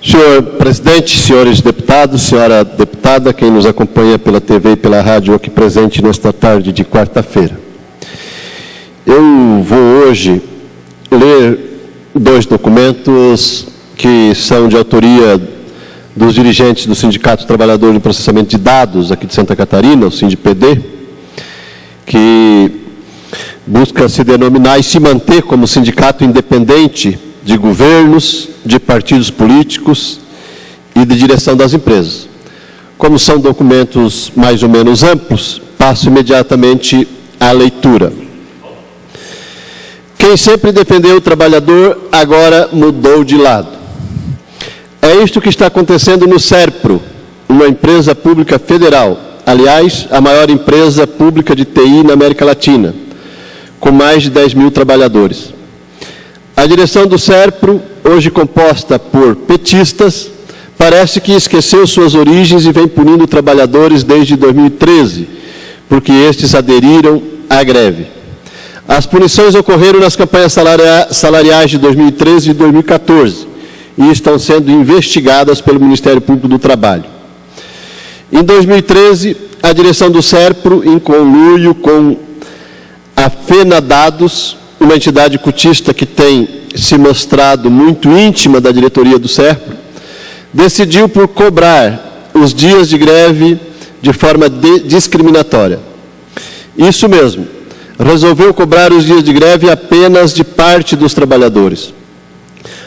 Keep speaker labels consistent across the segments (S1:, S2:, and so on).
S1: Senhor presidente, senhores deputados, senhora deputada, quem nos acompanha pela TV e pela rádio aqui presente nesta tarde de quarta-feira. Eu vou hoje ler dois documentos que são de autoria dos dirigentes do Sindicato Trabalhador de Processamento de Dados aqui de Santa Catarina, o SINDPD, que busca se denominar e se manter como sindicato independente de governos, de partidos políticos e de direção das empresas. Como são documentos mais ou menos amplos, passo imediatamente à leitura. Quem sempre defendeu o trabalhador, agora mudou de lado. É isto que está acontecendo no SERPRO, uma empresa pública federal, aliás, a maior empresa pública de TI na América Latina, com mais de 10 mil trabalhadores. A direção do SERPRO, hoje composta por petistas, parece que esqueceu suas origens e vem punindo trabalhadores desde 2013, porque estes aderiram à greve. As punições ocorreram nas campanhas salariais de 2013 e 2014 e estão sendo investigadas pelo Ministério Público do Trabalho. Em 2013, a direção do SERPRO, em conluio com a FENADADOS, uma entidade cotista que tem se mostrado muito íntima da diretoria do SERPRO, decidiu por cobrar os dias de greve de forma discriminatória. Isso mesmo, resolveu cobrar os dias de greve apenas de parte dos trabalhadores.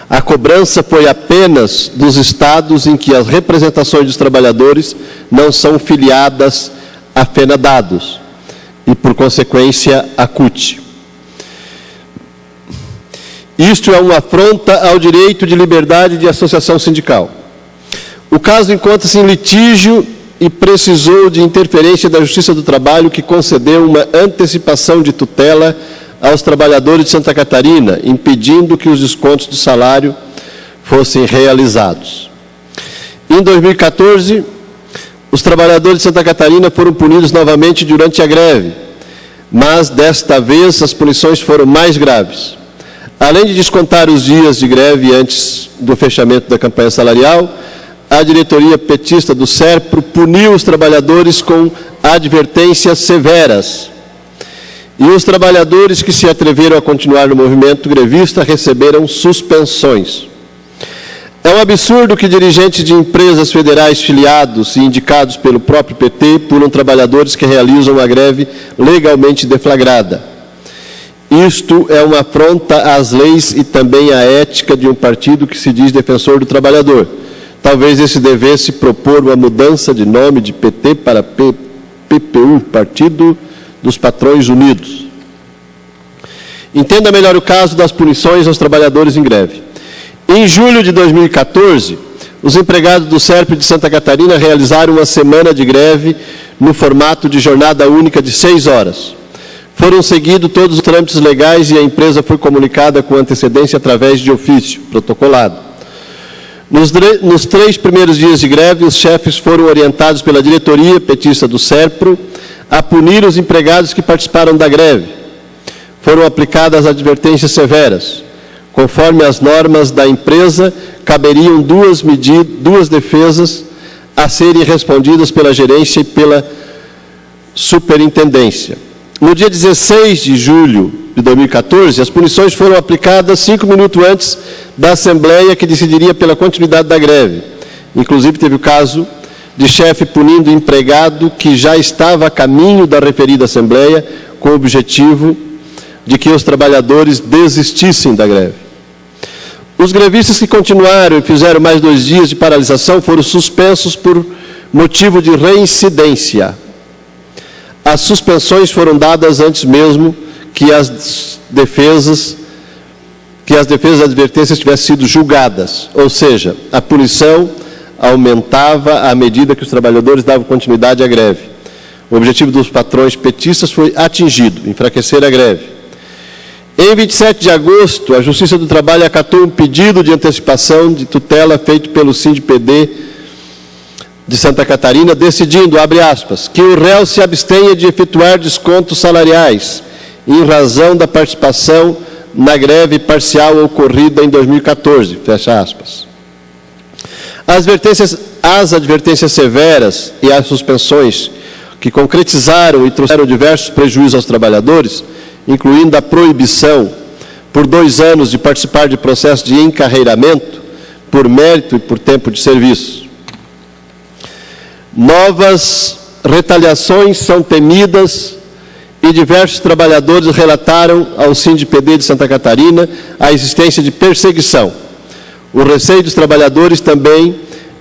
S1: A cobrança foi apenas dos estados em que as representações dos trabalhadores não são filiadas à FENADADOS e, por consequência, à CUT. Isto é uma afronta ao direito de liberdade de associação sindical. O caso encontra-se em litígio e precisou de interferência da Justiça do Trabalho, que concedeu uma antecipação de tutela aos trabalhadores de Santa Catarina, impedindo que os descontos do salário fossem realizados. Em 2014, os trabalhadores de Santa Catarina foram punidos novamente durante a greve, mas desta vez as punições foram mais graves. Além de descontar os dias de greve antes do fechamento da campanha salarial, a diretoria petista do SERPRO puniu os trabalhadores com advertências severas. E os trabalhadores que se atreveram a continuar no movimento grevista receberam suspensões. É um absurdo que dirigentes de empresas federais filiados e indicados pelo próprio PT punam trabalhadores que realizam uma greve legalmente deflagrada. Isto é uma afronta às leis e também à ética de um partido que se diz defensor do trabalhador. Talvez esse devesse propor uma mudança de nome de PT para PPU, Partido dos Patrões Unidos. Entenda melhor o caso das punições aos trabalhadores em greve. Em julho de 2014, os empregados do SERPRO de Santa Catarina realizaram uma semana de greve no formato de jornada única de 6 horas. Foram seguidos todos os trâmites legais e a empresa foi comunicada com antecedência através de ofício, protocolado. Nos 3 primeiros dias de greve, os chefes foram orientados pela diretoria petista do SERPRO a punir os empregados que participaram da greve. Foram aplicadas advertências severas. Conforme as normas da empresa, caberiam duas defesas a serem respondidas pela gerência e pela superintendência. No dia 16 de julho de 2014, as punições foram aplicadas 5 minutos antes da Assembleia que decidiria pela continuidade da greve. Inclusive, teve o caso de chefe punindo empregado que já estava a caminho da referida Assembleia, com o objetivo de que os trabalhadores desistissem da greve. Os grevistas que continuaram e fizeram mais 2 dias de paralisação foram suspensos por motivo de reincidência. As suspensões foram dadas antes mesmo que as defesas da advertência tivessem sido julgadas, ou seja, a punição aumentava à medida que os trabalhadores davam continuidade à greve. O objetivo dos patrões petistas foi atingido, enfraquecer a greve. Em 27 de agosto, a Justiça do Trabalho acatou um pedido de antecipação de tutela feito pelo SINDPD de Santa Catarina, decidindo, abre aspas, que o réu se abstenha de efetuar descontos salariais em razão da participação na greve parcial ocorrida em 2014, fecha aspas. As advertências severas e as suspensões que concretizaram e trouxeram diversos prejuízos aos trabalhadores, incluindo a proibição por 2 anos de participar de processo de encarreiramento por mérito e por tempo de serviço. Novas retaliações são temidas e diversos trabalhadores relataram ao SINDI-PD de Santa Catarina a existência de perseguição. O receio dos trabalhadores também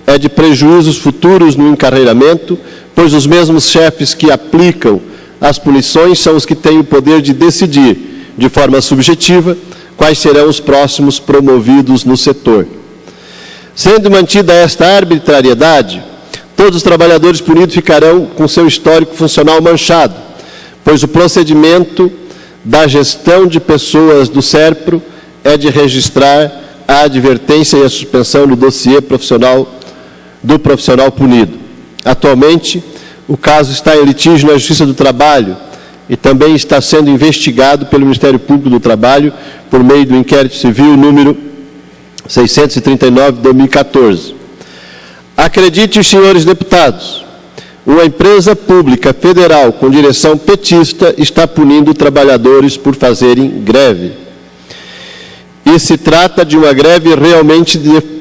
S1: é de prejuízos futuros no encarreiramento, pois os mesmos chefes que aplicam as punições são os que têm o poder de decidir, de forma subjetiva, quais serão os próximos promovidos no setor. Sendo mantida esta arbitrariedade, todos os trabalhadores punidos ficarão com seu histórico funcional manchado, pois o procedimento da gestão de pessoas do SERPRO é de registrar a advertência e a suspensão no dossiê profissional do profissional punido. Atualmente, o caso está em litígio na Justiça do Trabalho e também está sendo investigado pelo Ministério Público do Trabalho por meio do inquérito civil número 639 de 2014. Acredite, senhores deputados, uma empresa pública federal com direção petista está punindo trabalhadores por fazerem greve. E se trata de uma greve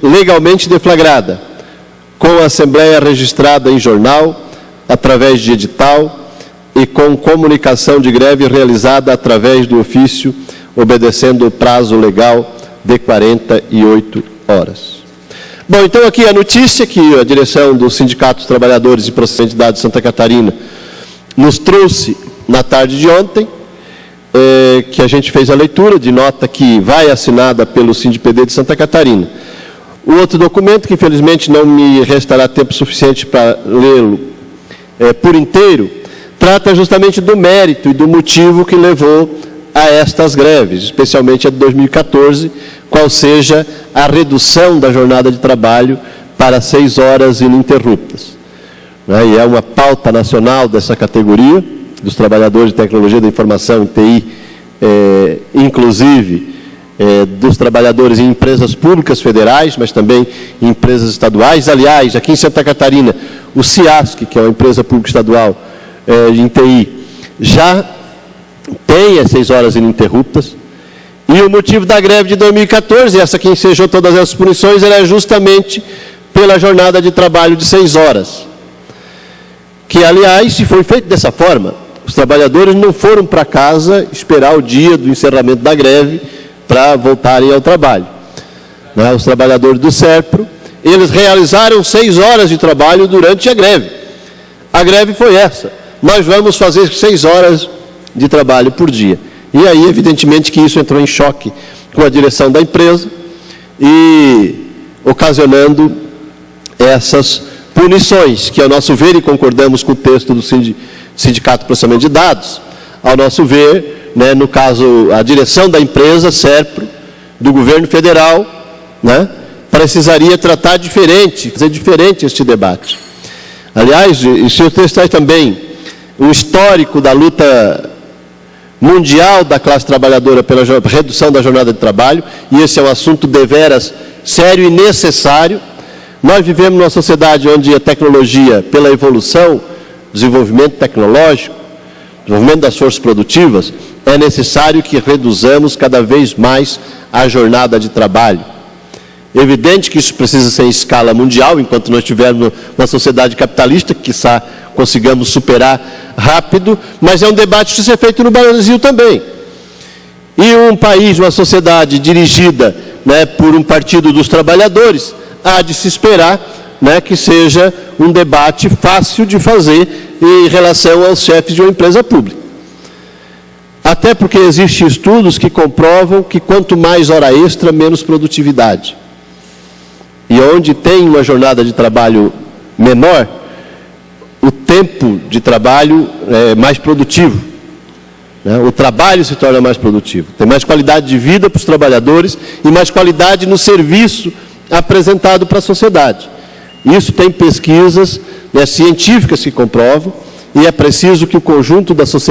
S1: legalmente deflagrada, com a assembleia registrada em jornal, através de edital e com comunicação de greve realizada através do ofício, obedecendo o prazo legal de 48 horas. Bom, então aqui a notícia que a direção do Sindicato dos Trabalhadores e Processamento de Dados de Santa Catarina nos trouxe na tarde de ontem, que a gente fez a leitura de nota que vai assinada pelo SINDI-PD de Santa Catarina. O outro documento, que infelizmente não me restará tempo suficiente para lê-lo por inteiro, trata justamente do mérito e do motivo que levou a estas greves, especialmente a de 2014, qual seja a redução da jornada de trabalho para 6 horas ininterruptas. E é uma pauta nacional dessa categoria, dos trabalhadores de tecnologia da informação e TI, inclusive dos trabalhadores em empresas públicas federais, mas também em empresas estaduais. Aliás, aqui em Santa Catarina, o CIASC, que é uma empresa pública estadual em TI, já tem as 6 horas ininterruptas. E o motivo da greve de 2014, essa que ensejou todas essas punições, era justamente pela jornada de trabalho de 6 horas. Que, aliás, se foi feito dessa forma, os trabalhadores não foram para casa esperar o dia do encerramento da greve para voltarem ao trabalho. Os trabalhadores do SERPRO, eles realizaram 6 horas de trabalho durante a greve. A greve foi essa: nós vamos fazer 6 horas de trabalho por dia. E aí, evidentemente, que isso entrou em choque com a direção da empresa e ocasionando essas punições, que, ao nosso ver, e concordamos com o texto do Sindicato de Processamento de Dados, ao nosso ver, no caso, a direção da empresa, SERPRO, do governo federal, precisaria tratar diferente, fazer diferente este debate. Aliás, o senhor texto traz também o histórico da luta mundial da classe trabalhadora pela redução da jornada de trabalho, e esse é um assunto deveras sério e necessário. Nós vivemos numa sociedade onde a tecnologia, pela evolução, desenvolvimento tecnológico, desenvolvimento das forças produtivas, é necessário que reduzamos cada vez mais a jornada de trabalho. É evidente que isso precisa ser em escala mundial, enquanto nós estivermos numa sociedade capitalista, que quiçá consigamos superar rápido, mas é um debate que precisa ser feito no Brasil também. E um país, uma sociedade dirigida por um partido dos trabalhadores, há de se esperar que seja um debate fácil de fazer em relação aos chefes de uma empresa pública. Até porque existem estudos que comprovam que quanto mais hora extra, menos produtividade. E onde tem uma jornada de trabalho menor, o tempo de trabalho é mais produtivo. O trabalho se torna mais produtivo. Tem mais qualidade de vida para os trabalhadores e mais qualidade no serviço apresentado para a sociedade. Isso tem pesquisas científicas que comprovam, e é preciso que o conjunto da sociedade